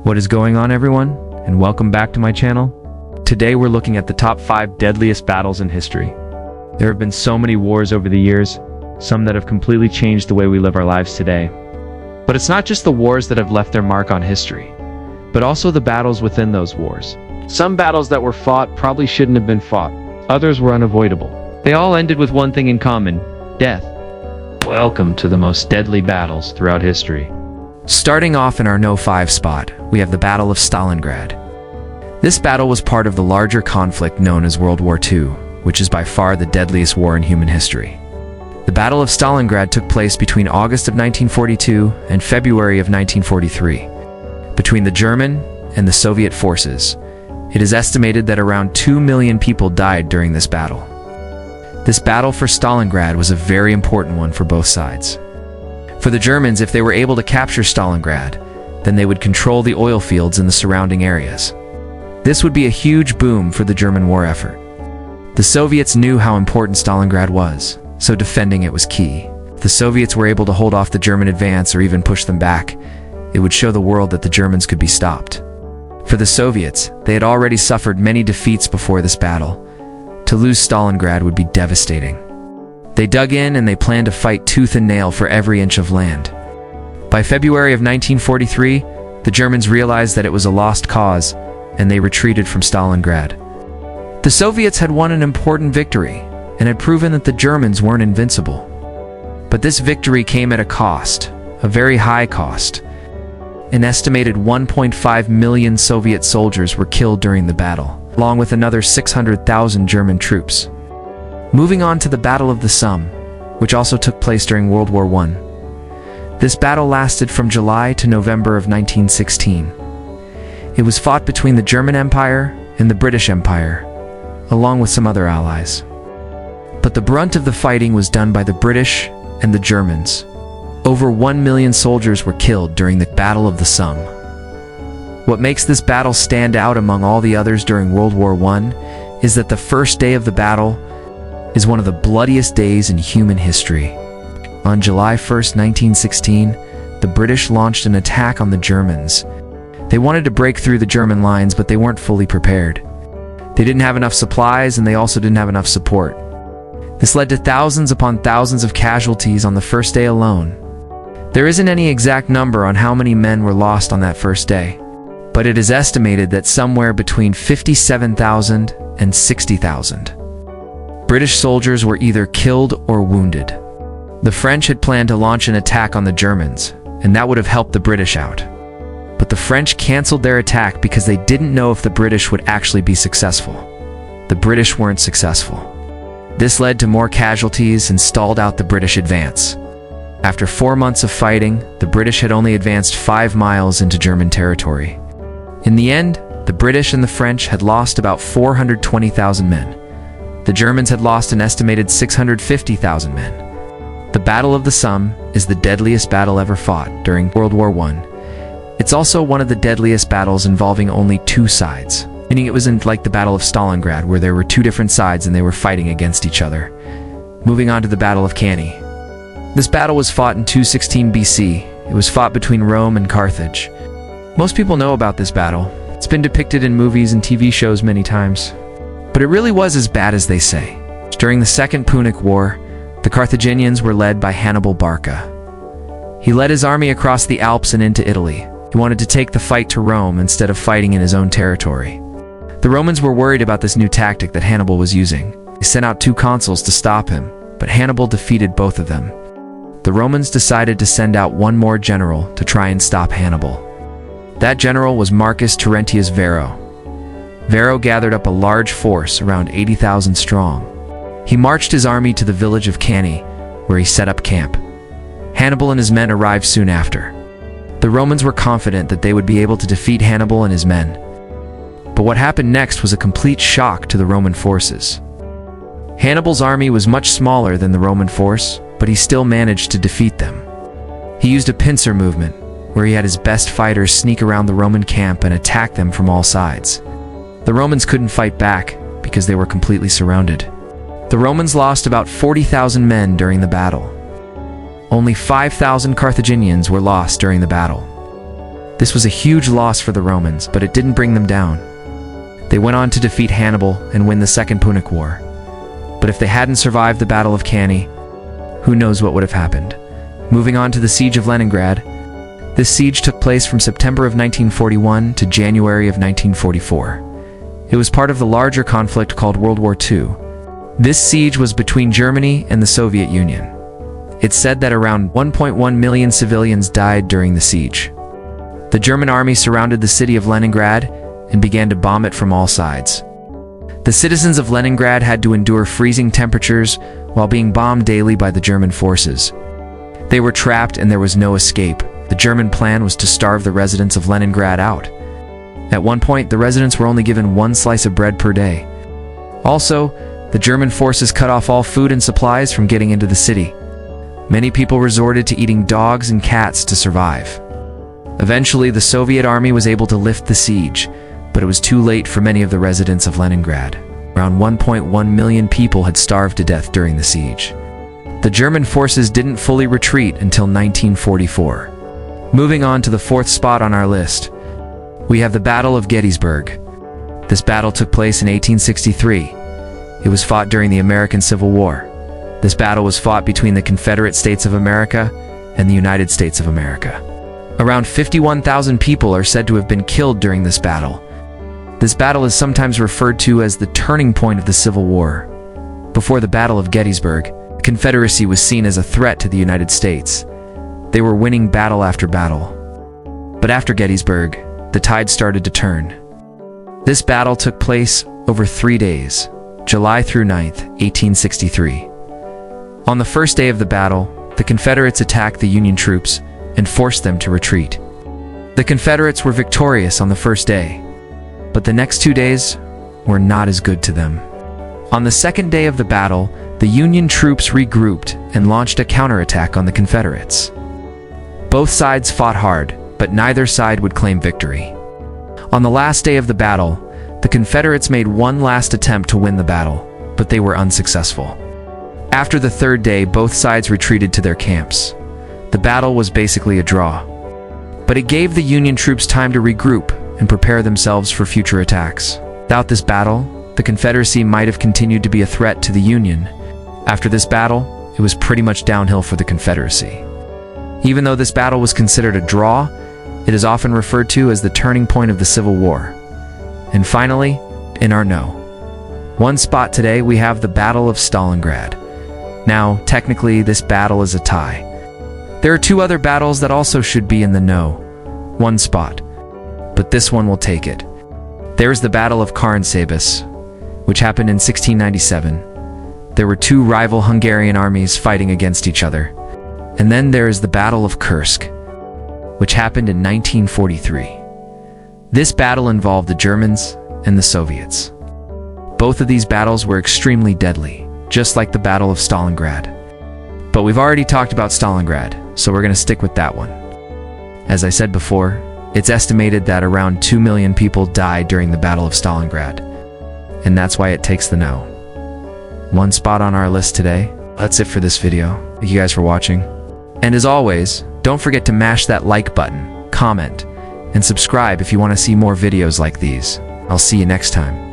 What is going on, everyone? And welcome back to my channel. Today we're looking at the top 5 deadliest battles in history. There have been so many wars over the years, some that have completely changed the way we live our lives today. But it's not just the wars that have left their mark on history, but also the battles within those wars. Some battles that were fought probably shouldn't have been fought. Others were unavoidable. They all ended with one thing in common: death. Welcome to the most deadly battles throughout history. Starting off in our No. 5 spot, we have the Battle of Stalingrad. This battle was part of the larger conflict known as World War II, which is by far the deadliest war in human history. The Battle of Stalingrad took place between August of 1942 and February of 1943, between the German and the Soviet forces. It is estimated that around 2 million people died during this battle. This battle for Stalingrad was a very important one for both sides. For the Germans, if they were able to capture Stalingrad, then they would control the oil fields in the surrounding areas. This would be a huge boom for the German war effort. The Soviets knew how important Stalingrad was, so defending it was key. If the Soviets were able to hold off the German advance or even push them back, it would show the world that the Germans could be stopped. For the Soviets, they had already suffered many defeats before this battle. To lose Stalingrad would be devastating. They dug in and they planned to fight tooth and nail for every inch of land. By February of 1943, the Germans realized that it was a lost cause, and they retreated from Stalingrad. The Soviets had won an important victory, and had proven that the Germans weren't invincible. But this victory came at a cost, a very high cost. An estimated 1.5 million Soviet soldiers were killed during the battle, along with another 600,000 German troops. Moving on to the Battle of the Somme, which also took place during World War I. This battle lasted from July to November of 1916. It was fought between the German Empire and the British Empire, along with some other allies. But the brunt of the fighting was done by the British and the Germans. Over 1 million soldiers were killed during the Battle of the Somme. What makes this battle stand out among all the others during World War I is that the first day of the battle is one of the bloodiest days in human history. On July 1st, 1916, the British launched an attack on the Germans. They wanted to break through the German lines, but they weren't fully prepared. They didn't have enough supplies, and they also didn't have enough support. This led to thousands upon thousands of casualties on the first day alone. There isn't any exact number on how many men were lost on that first day, but it is estimated that somewhere between 57,000 and 60,000. British soldiers were either killed or wounded. The French had planned to launch an attack on the Germans, and that would have helped the British out. But the French canceled their attack because they didn't know if the British would actually be successful. The British weren't successful. This led to more casualties and stalled out the British advance. After 4 months of fighting, the British had only advanced 5 miles into German territory. In the end, the British and the French had lost about 420,000 men. The Germans had lost an estimated 650,000 men. The Battle of the Somme is the deadliest battle ever fought during World War I. It's also one of the deadliest battles involving only 2 sides, meaning it wasn't like the Battle of Stalingrad where there were 2 different sides and they were fighting against each other. Moving on to the Battle of Cannae. This battle was fought in 216 BC. It was fought between Rome and Carthage. Most people know about this battle. It's been depicted in movies and TV shows many times. But it really was as bad as they say. During the Second Punic War, the Carthaginians were led by Hannibal Barca. He led his army across the Alps and into Italy. He wanted to take the fight to Rome instead of fighting in his own territory. The Romans were worried about this new tactic that Hannibal was using. They sent out 2 consuls to stop him, but Hannibal defeated both of them. The Romans decided to send out 1 more general to try and stop Hannibal. That general was Marcus Terentius Varro. Varro gathered up a large force, around 80,000 strong. He marched his army to the village of Cannae, where he set up camp. Hannibal and his men arrived soon after. The Romans were confident that they would be able to defeat Hannibal and his men. But what happened next was a complete shock to the Roman forces. Hannibal's army was much smaller than the Roman force, but he still managed to defeat them. He used a pincer movement, where he had his best fighters sneak around the Roman camp and attack them from all sides. The Romans couldn't fight back because they were completely surrounded. The Romans lost about 40,000 men during the battle. Only 5,000 Carthaginians were lost during the battle. This was a huge loss for the Romans, but it didn't bring them down. They went on to defeat Hannibal and win the Second Punic War. But if they hadn't survived the Battle of Cannae, who knows what would have happened. Moving on to the Siege of Leningrad. This siege took place from September of 1941 to January of 1944. It was part of the larger conflict called World War II. This siege was between Germany and the Soviet Union. It's said that around 1.1 million civilians died during the siege. The German army surrounded the city of Leningrad and began to bomb it from all sides. The citizens of Leningrad had to endure freezing temperatures while being bombed daily by the German forces. They were trapped and there was no escape. The German plan was to starve the residents of Leningrad out. At one point, the residents were only given one slice of bread per day. Also, the German forces cut off all food and supplies from getting into the city. Many people resorted to eating dogs and cats to survive. Eventually, the Soviet army was able to lift the siege, but it was too late for many of the residents of Leningrad. Around 1.1 million people had starved to death during the siege. The German forces didn't fully retreat until 1944. Moving on to the fourth spot on our list, we have the Battle of Gettysburg. This battle took place in 1863. It was fought during the American Civil War. This battle was fought between the Confederate States of America and the United States of America. Around 51,000 people are said to have been killed during this battle. This battle is sometimes referred to as the turning point of the Civil War. Before the Battle of Gettysburg, the Confederacy was seen as a threat to the United States. They were winning battle after battle. But after Gettysburg, the tide started to turn. This battle took place over 3 days, July through 9th, 1863. On the first day of the battle, the Confederates attacked the Union troops and forced them to retreat. The Confederates were victorious on the first day, but the next 2 days were not as good to them. On the second day of the battle, the Union troops regrouped and launched a counterattack on the Confederates. Both sides fought hard, but neither side would claim victory. On the last day of the battle, the Confederates made one last attempt to win the battle, but they were unsuccessful. After the third day, both sides retreated to their camps. The battle was basically a draw, but it gave the Union troops time to regroup and prepare themselves for future attacks. Without this battle, the Confederacy might have continued to be a threat to the Union. After this battle, it was pretty much downhill for the Confederacy. Even though this battle was considered a draw, it is often referred to as the turning point of the Civil War. And finally, in our one spot today, we have the Battle of Stalingrad. Now, technically, this battle is a tie. There are 2 other battles that also should be in the one spot, but this one will take it. There's the Battle of Carthage, which happened in 1697. There were 2 rival Hungarian armies fighting against each other. And then there is the Battle of Kursk, which happened in 1943. This battle involved the Germans and the Soviets. Both of these battles were extremely deadly, just like the Battle of Stalingrad. But we've already talked about Stalingrad, so we're going to stick with that one. As I said before, it's estimated that around 2 million people died during the Battle of Stalingrad, and that's why it takes the one spot on our list today. That's it for this video. Thank you guys for watching. And as always, don't forget to mash that like button, comment, and subscribe if you want to see more videos like these. I'll see you next time.